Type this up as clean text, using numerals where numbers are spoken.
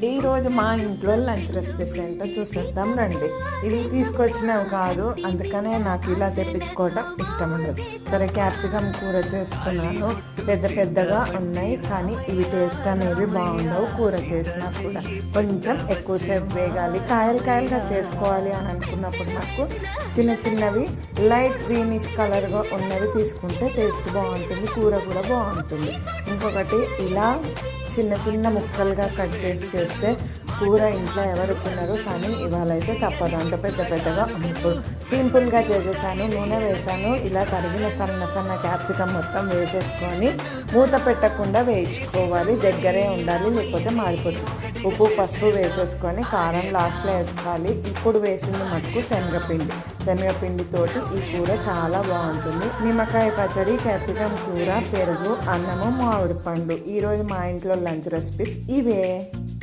ఈరోజు మా ఇంట్లో లంచ్ రెసిపీస్ ఏంటో చూసేద్దాం రండి. ఇవి తీసుకొచ్చినవి కాదు, అందుకనే నాకు ఇలా తెప్పించుకోవడం ఇష్టం ఉండదు. సరే, క్యాప్సికమ్ కూర చేస్తున్నాను. పెద్ద పెద్దగా ఉన్నాయి, కానీ ఇవి టేస్ట్ అనేవి బాగుండవు. కూర చేసినా కూడా కొంచెం ఎక్కువసేపు వేగాలి. కాయలు కాయలుగా చేసుకోవాలి అని అనుకున్నప్పుడు నాకు చిన్న చిన్నవి లైట్ గ్రీనిష్ కలర్గా ఉన్నవి తీసుకుంటే టేస్ట్ బాగుంటుంది, కూర కూడా బాగుంటుంది. ఇంకొకటి ఇలా చిన్న చిన్న ముక్కలుగా కట్ చేస్తే కూర ఇంట్లో ఎవరు తినరు, కానీ ఇవాళ అయితే తప్పదు. అంత పెద్ద పెద్దగా ఇప్పుడు సింపుల్గా చేసేసాను. నూనె వేసాను. ఇలా తరిగిన సన్న క్యాప్సికమ్ మొత్తం వేసేసుకొని మూత పెట్టకుండా వేయించుకోవాలి. దగ్గరే ఉండాలి, లేకపోతే మాడిపోతుంది. ఉప్పు పసుపు వేసేసుకొని కారం లాస్ట్లో వేసుకోవాలి. ఇప్పుడు వేసింది మటుకు శనగపిండితోటి ఈ కూర చాలా బాగుంటుంది. నిమ్మకాయ పచ్చడి, క్యాప్సికమ్ కూర, పెరుగు, అన్నము, మామిడి పండు. ఈరోజు మా ఇంట్లో లంచ్ రెసిపీస్ ఇవే.